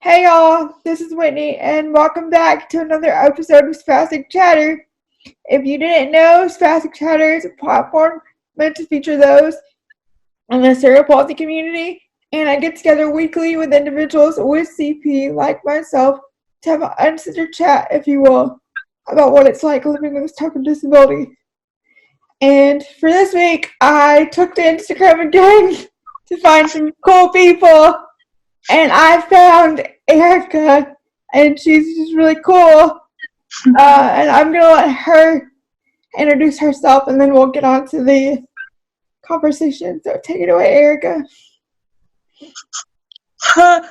Hey y'all, this is Whitney, and welcome back to another episode of Spastic Chatter. If you didn't know, Spastic Chatter is a platform meant to feature those in the cerebral palsy community, and I get together weekly with individuals with CP like myself to have an uncensored chat, if you will, about what it's like living with this type of disability. And for this week, I took to Instagram again to find some cool people. And I found Erica, and she's just really cool. And I'm going to let her introduce herself, and then we'll get on to the conversation. So take it away, Erica. Hi,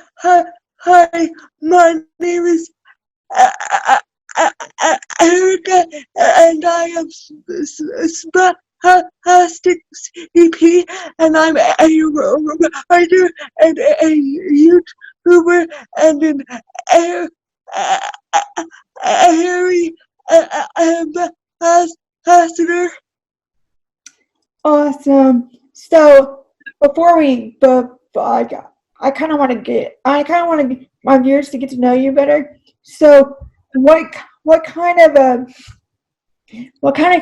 my name is Erica, and I am Spastic EP, and I'm a writer and a YouTuber and an airy ambassador. Awesome. So before we, I kind of want to get my viewers to get to know you better. So what kind of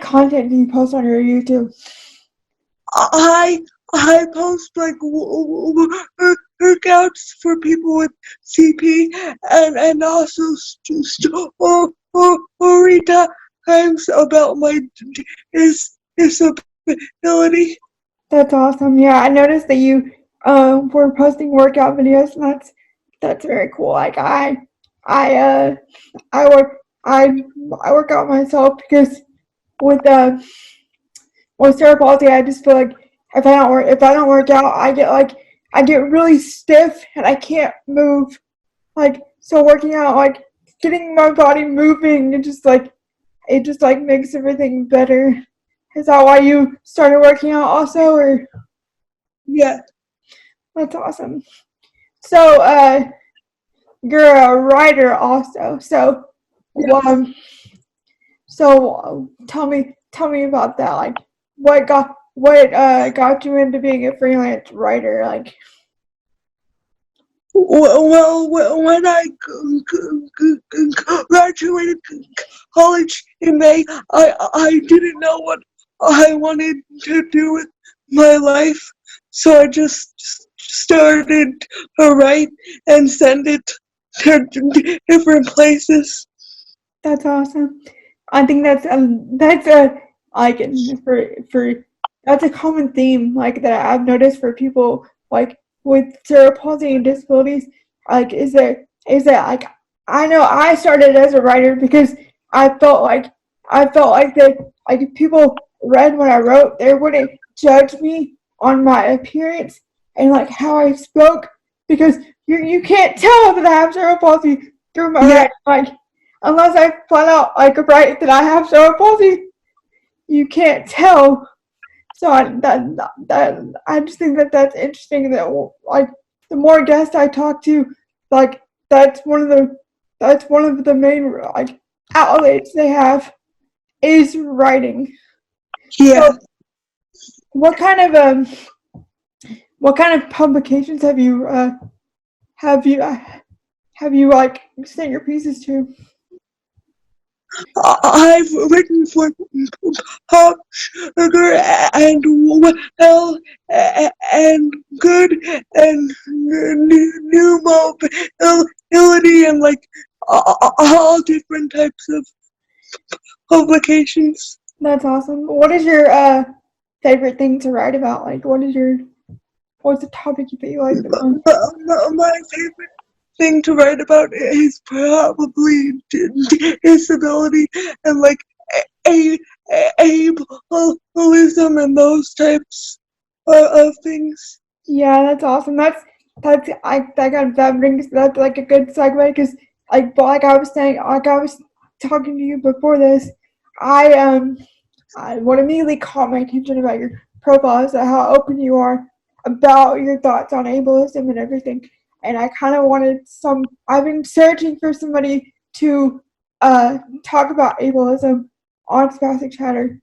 content do you post on your YouTube? I post like workouts for people with CP and also story times about my disability. That's awesome. Yeah, I noticed that you were posting workout videos, and that's very cool. Like I work work out myself because with cerebral palsy, I just feel like if I don't work out, I get really stiff and I can't move. Like, so working out, like getting my body moving, it just makes everything better. Is that why you started working out also, or? Yeah. That's awesome. So, you're a writer also. So, tell me about that. Like, what got you into being a freelance writer? Like, well, when I graduated college in May, I didn't know what I wanted to do with my life, so I just started to write and send it to different places. that's awesome. I think that's that's a common theme like that I've noticed for people like with cerebral palsy and disabilities. Like, is that like, I know I started as a writer because I felt like that, like, if people read what I wrote, they wouldn't judge me on my appearance and like how I spoke, because you can't tell that I have cerebral palsy through my writing. Like, unless I find out like right that I have cerebral palsy, you can't tell. So I just think that that's interesting, that like the more guests I talk to, like that's one of the main like outlets they have is writing. Yeah. So what kind of publications have you like sent your pieces to? I've written for Pop Sugar and Well and Good and New Mobility and like all different types of publications. That's awesome. What is your favorite thing to write about? Like, what's the topic that you like the most? My favorite thing to write about is probably disability and like ableism and those types of things. Yeah, that's awesome. That's that brings that's like a good segue, because like I was saying, like I was talking to you before this, what immediately caught my attention about your profile is how open you are about your thoughts on ableism and everything. And I kind of wanted I've been searching for somebody to talk about ableism on Spastic Chatter.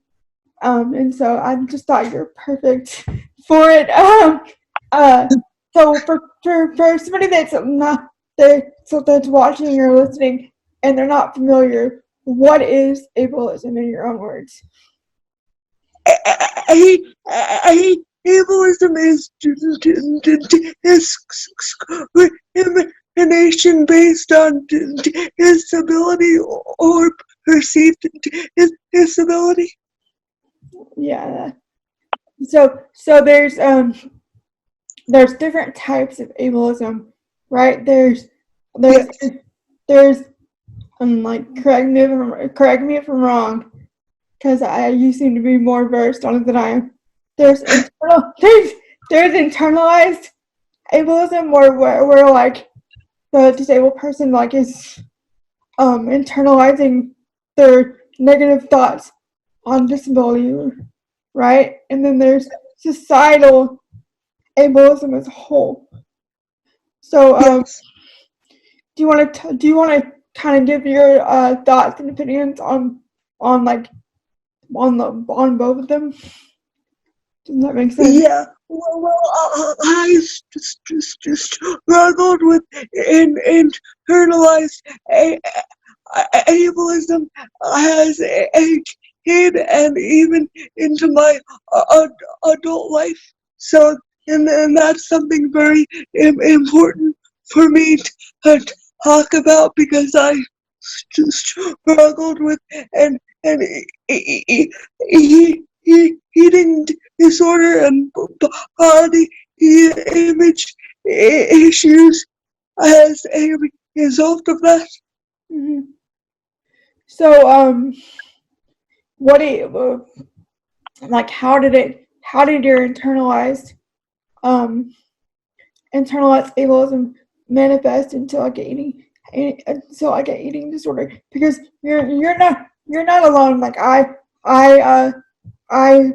And so I just thought you're perfect for it. So for somebody that's that's watching or listening and they're not familiar, what is ableism in your own words? Ableism is discrimination based on disability or perceived disability. Yeah. So there's different types of ableism, right? There's Yes. like correct me if I'm wrong, because you seem to be more versed on it than I am. There's internalized ableism where like the disabled person like is internalizing their negative thoughts on disability, right? And then there's societal ableism as a whole. So Yes. do you want to kind of give your thoughts and opinions on like on both of them? Does that make sense? Yeah. Well, I just struggled with internalized ableism as a kid and even into my adult life. So, and that's something very important for me to talk about because I struggled with and eating disorder and body image issues as a result of that. Mm-hmm. So what do you like? How did your internalized ableism manifest into like an eating disorder? Because you're not alone. Like I I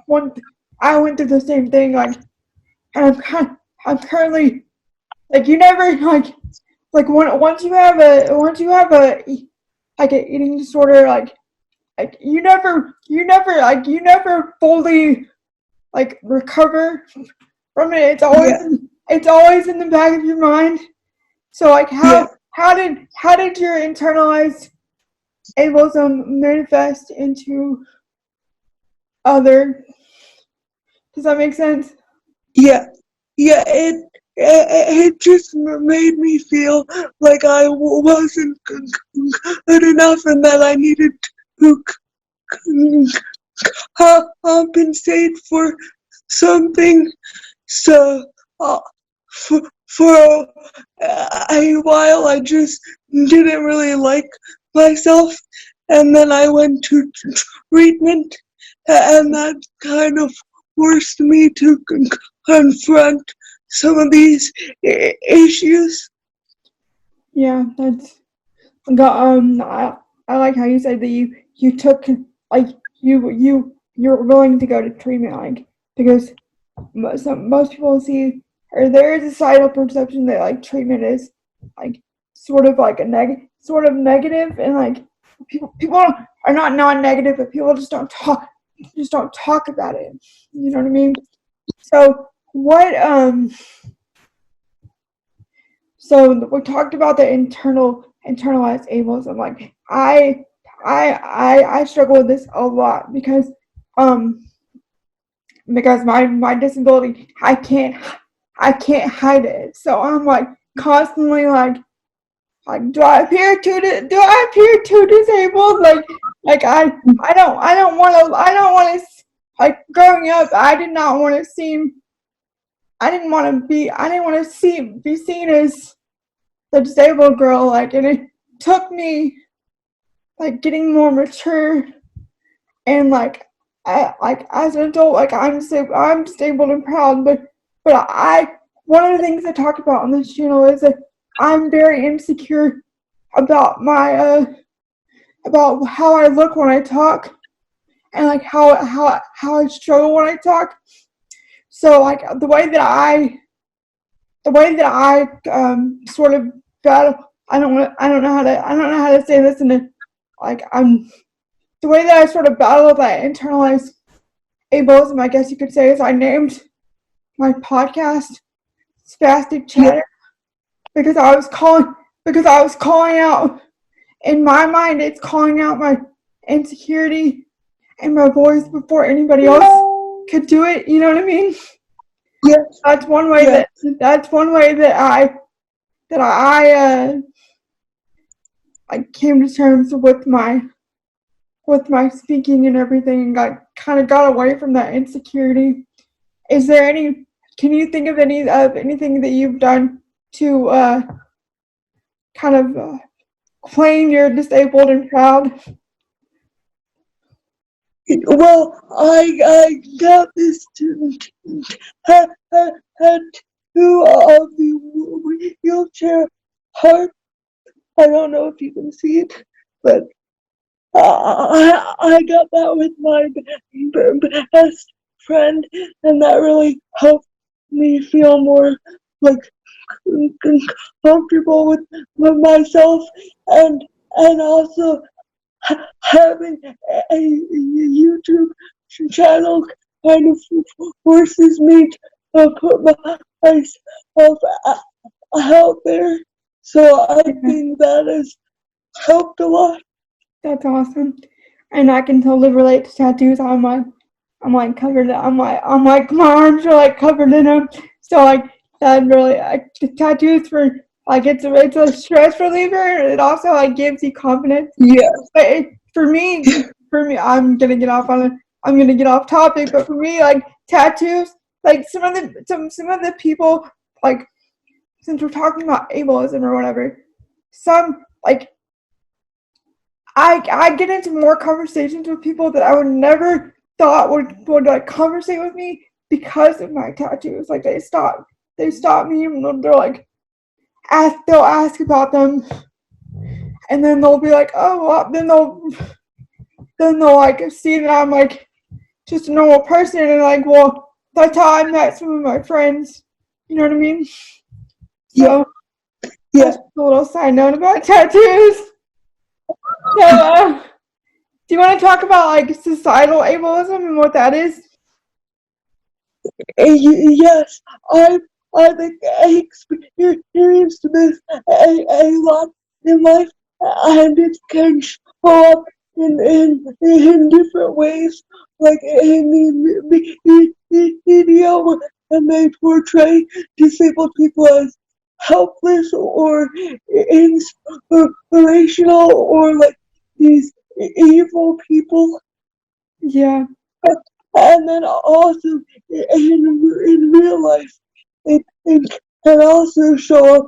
went I went through the same thing. Like and I'm currently like you never like once you have a like an eating disorder like you never fully like recover from it. Yeah, It's always in the back of your mind. So like yeah, how did your internalized ableism manifest into other? Does that make sense? yeah, yeah. It just made me feel like I wasn't good enough and that I needed to compensate for something. So, uh, for a while, I just didn't really like myself, and then I went to treatment, and that kind of forced me to confront some of these issues. Yeah, that's I like how you said that you took like you're willing to go to treatment like because most people see or there is a societal perception that like treatment is like sort of like sort of negative and like people are not non-negative but people just don't talk about it. You know what I mean? So what so we talked about the internalized ableism. Like I struggle with this a lot um because my disability I can't hide it. So I'm like constantly like do I appear too disabled? Like I don't want to like growing up I did not want to seem I didn't want to be seen as the disabled girl, like, and it took me like getting more mature and like as an adult, like I'm disabled and proud, but I one of the things I talk about on this channel is that I'm very insecure about my about how I look when I talk and like how I struggle when I talk. So like the way that I sort of battle. I don't know how to say this in a like I'm the way that I sort of battle that internalized ableism. I guess you could say is I named my podcast Spastic Yeah, Chatter, because I was calling out, in my mind, it's calling out my insecurity and my voice before anybody else could do it. You know what I mean? Yeah. That's one way Yeah. that I came to terms with my speaking and everything, and got away from that insecurity. Is there any? Can you think of anything that you've done to kind of claim you're disabled and proud? Well, I got this had two of the wheelchair heart. I don't know if you can see it, but I got that with my best friend, and that really helped me feel more like comfortable with myself, and also having a YouTube channel kind of forces me to put myself out there. So I think that has helped a lot. That's awesome, and I can totally relate to tattoos. I'm covered. My arms are like covered in them. So that really tattoos for it's a stress reliever. It also gives you confidence. Yeah. But for me, I'm gonna get off topic. But for me, tattoos, some of the people, since we're talking about ableism or whatever, some I get into more conversations with people that I would never thought would conversate with me because of my tattoos. They stop me and they'll they'll ask about them, and then they'll be like, oh, well, then they'll see that I'm just a normal person, and well, that's how I met some of my friends. You know what I mean? So Yeah. that's a little side note about tattoos. So, do you want to talk about societal ableism and what that is? Yes, I think I experienced this a lot in life, and it can show up in different ways, like in the media, when they portray disabled people as helpless or inspirational or like these evil people. Yeah. And then also in real life, it can also show up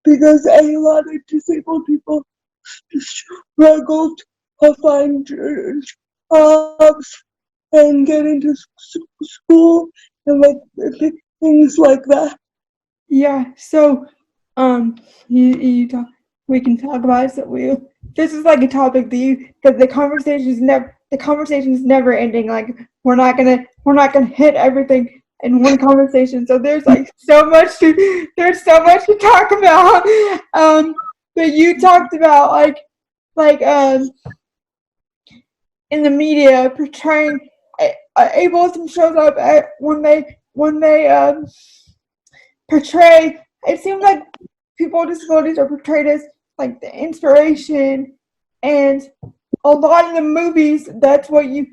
because a lot of disabled people struggle to find jobs and get into school and things like that. Yeah. So, you talk. We can talk about it. This is a topic that the conversation is never ending. We're not gonna hit everything in one conversation. So there's there's so much to talk about. But you talked about like in the media portraying ableism shows up when they portray. It seems like people with disabilities are portrayed as the inspiration, and a lot of the movies that's what you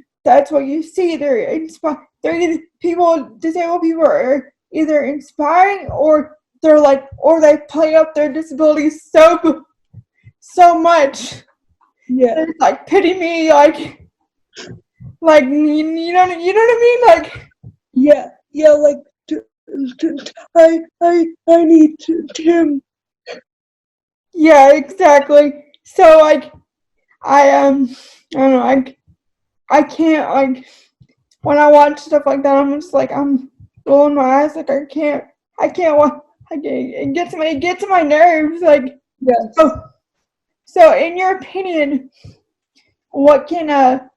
see. They're either disabled people are either inspiring, or or they play up their disabilities so much. Yeah. It's pity me, you know what I mean, Yeah, like I need Tim. yeah, exactly. So I don't know, I can't when I watch stuff like that, I'm just I'm rolling my eyes, I can't watch. It gets to my nerves. Yes. So in your opinion, what can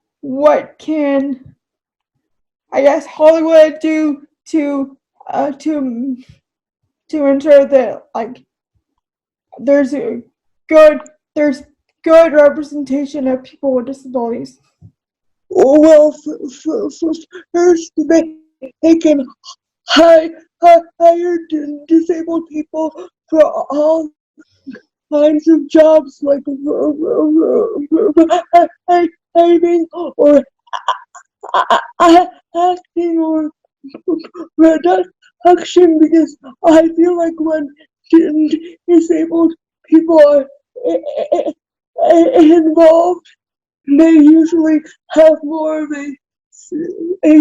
I guess Hollywood do to ensure that there's a good there's good representation of people with disabilities? Well, first they can hire disabled people for all kinds of jobs like writing or acting or production, because I feel like when disabled people are involved, they usually have more of a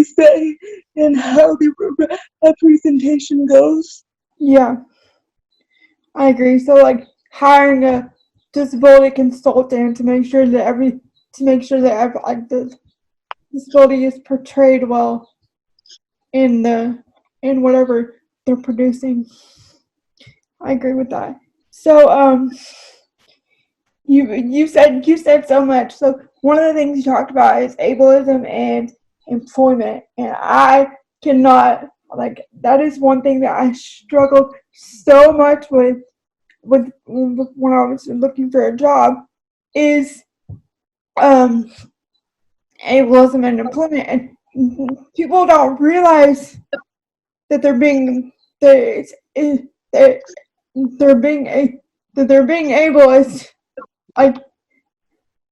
say in how the representation goes. Yeah, I agree. So like hiring a disability consultant to make sure that like the disability is portrayed well in whatever they're producing. I agree with that. So you said so much. So one of the things you talked about is ableism and employment, and I cannot, like, that is one thing that I struggled so much with when I was looking for a job is um ableism and employment, and people don't realize that they're being they're, they're, they're being that they're being ableist, like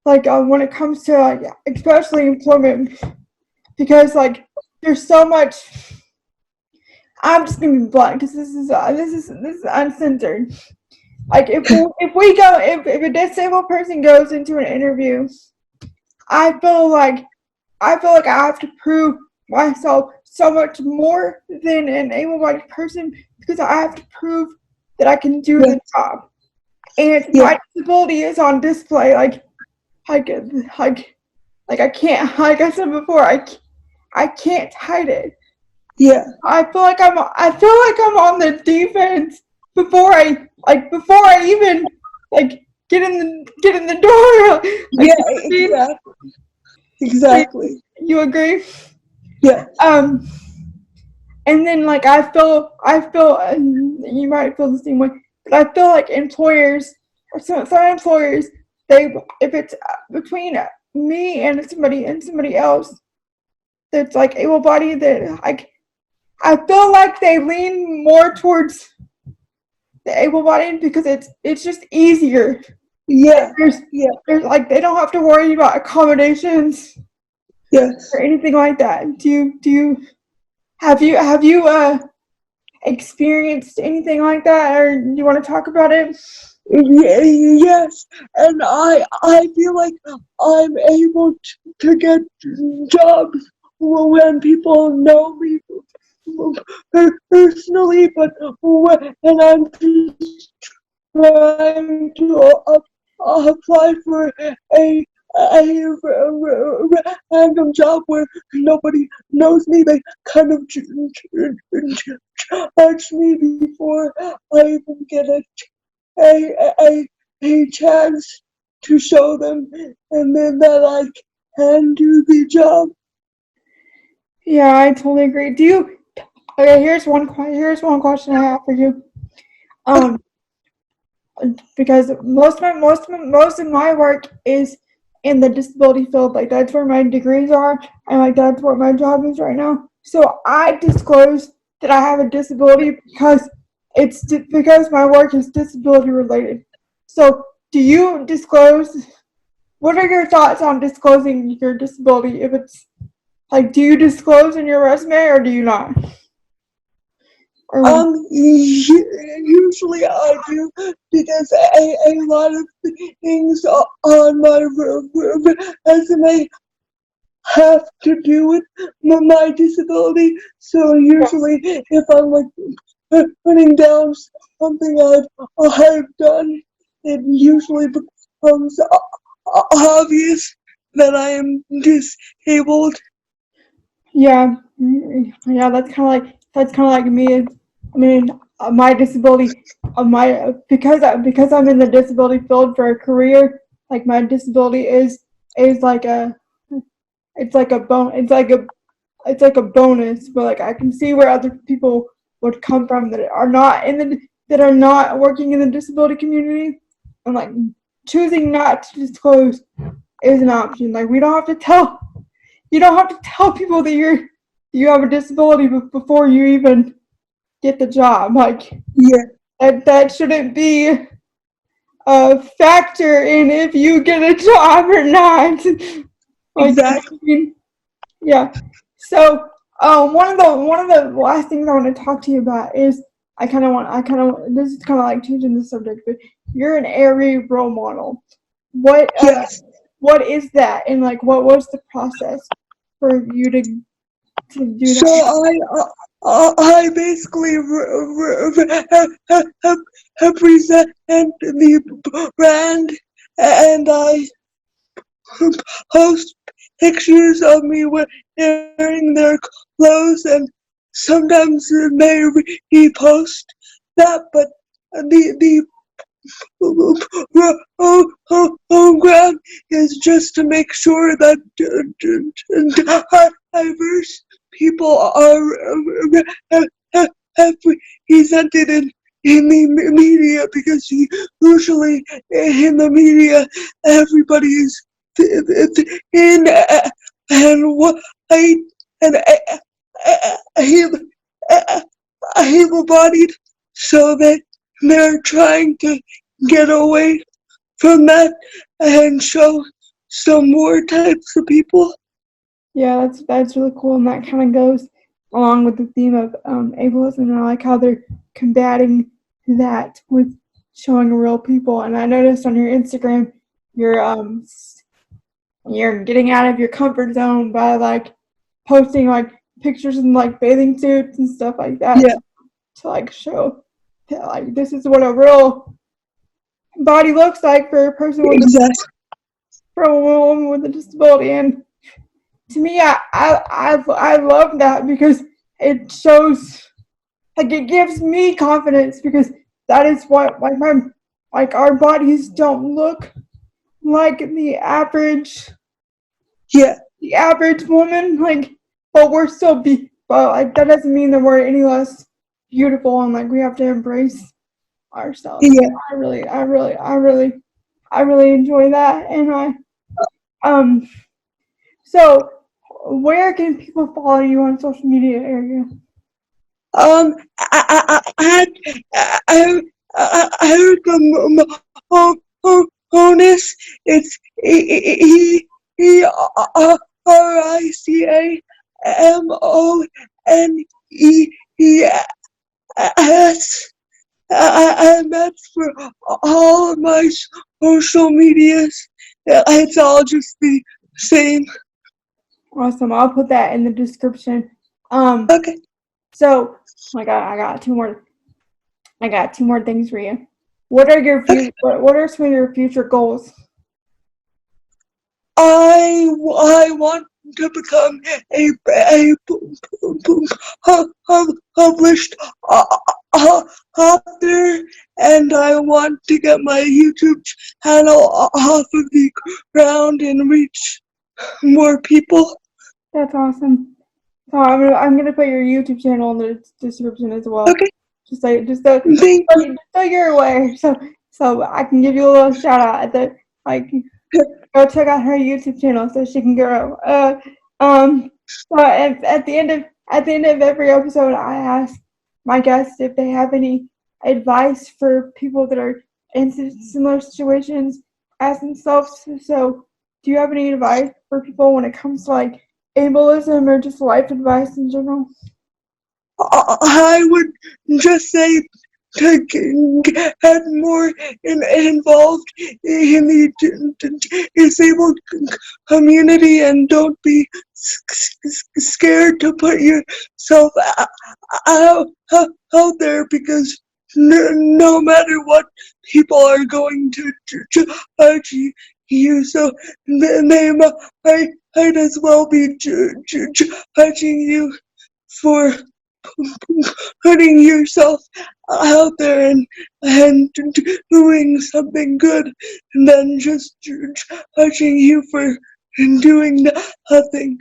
when it comes to like especially employment, because like there's so much. I'm just gonna be blunt because this is uncensored. Like if a disabled person goes into an interview, I feel like I have to prove myself so much more than an able-bodied person, because I have to prove that I can do the job, and my disability is on display. Like I can't. Like I said before, I can't hide it. Yeah. I feel like I'm on the defense before I even like get in the door. Like, Yeah, exactly. You agree? Yeah. And then like I feel you might feel the same way, but I feel like employers, or some employers, they, if it's between me and somebody else that's like able-bodied, that I feel like they lean more towards the able-bodied because it's just easier. Yeah. There's like they don't have to worry about accommodations. Yes. Or anything like that. Do you have you experienced anything like that, or do you want to talk about it? Yes, and I feel like I'm able to get jobs when people know me personally, but when I'm just trying to apply for a random job where nobody knows me, they kind of judge me before I even get a chance to show them, and then that I can do the job. Yeah, I totally agree. Do you? Okay, here's one question I have for you. Because most of my work is in the disability field. Like that's where my degrees are, and like that's what my job is right now. So I disclose that I have a disability because because my work is disability related. So do you disclose? What are your thoughts on disclosing your disability? If it's like, do you disclose in your resume or do you not? Usually I do, because a lot of things on my resume have to do with my disability. So usually, if I'm like putting down something I've done, it usually becomes obvious that I am disabled. Yeah, that's kind of like me. I mean, my disability, because I'm in the disability field for a career. Like my disability is like it's like a it's like a bonus, but like I can see where other people would come from that are not that are not working in the disability community, and like choosing not to disclose is an option. Like we don't have to tell you don't have to tell people that you have a disability before you even get the job. Like Yeah. that shouldn't be a factor in if you get a job or not. Like, exactly. yeah. So, one of the last things I want to talk to you about is this is kind of like changing the subject, but you're an airy role model. What Yes. what is that, and like what was the process for you to do So that? I basically represent the brand, and I post pictures of me wearing their clothes, and sometimes they repost that, but the program is just to make sure that diverse people are represented in the media, because usually in the media everybody is in and white and able-bodied, so that they're trying to get away from that and show some more types of people. Yeah, that's really cool, and that kind of goes along with the theme of ableism. And I like how they're combating that with showing real people. And I noticed on your Instagram, you're you're getting out of your comfort zone by like posting like pictures in like bathing suits and stuff like that Yeah, to like show that, like, this is what a real body looks like for a person with exactly. for a woman with a disability. And to me, I love that because it shows, like, it gives me confidence, because that is what, like, my, like, our bodies don't look like Yeah, the average woman, like, but we're still but like that doesn't mean that we're any less beautiful, and like we have to embrace ourselves. So yeah. I really enjoy that. And um so where can people follow you on social media area? I heard from Mones. It's Ricamones. That's for all of my social medias. It's all just the same. Awesome. I'll put that in the description. Um Okay. so I got two more things for you. What are your Okay. what are some of your future goals? I want to become published author, and I want to get my YouTube channel off of the ground and reach more people. That's awesome. So I'm gonna put your YouTube channel in the description as well. Okay, Just thank you. so you're aware. So I can give you a little shout out at the, like, go check out her YouTube channel so she can grow. So at the end of every episode, I ask my guests if they have any advice for people that are in similar situations as themselves. So, do you have any advice for people when it comes to like ableism or just life advice in general? I would just say to get more involved in the disabled community, and don't be scared to put yourself out, there, because no matter what, people are going to judge you, so they might as well be judging you for putting yourself out there and doing something good, and then just judging you for doing nothing.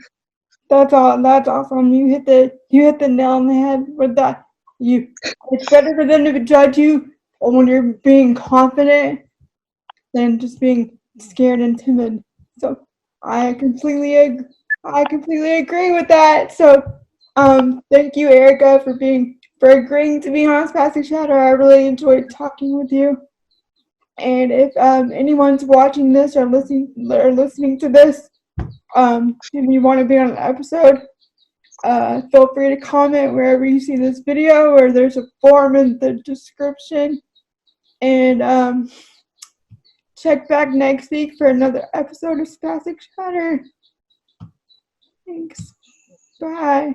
That's all. That's awesome. You hit the nail on the head with that. You It's better for them to judge you when you're being confident than just being scared and timid. So I completely I completely agree with that. So thank you, Erica, for being for agreeing to be on Spastic Chatter. I really enjoyed talking with you. And if anyone's watching this or listening to this, and you want to be on an episode, feel free to comment wherever you see this video, or there's a form in the description. And check back next week for another episode of Spastic Chatter. Thanks. Bye.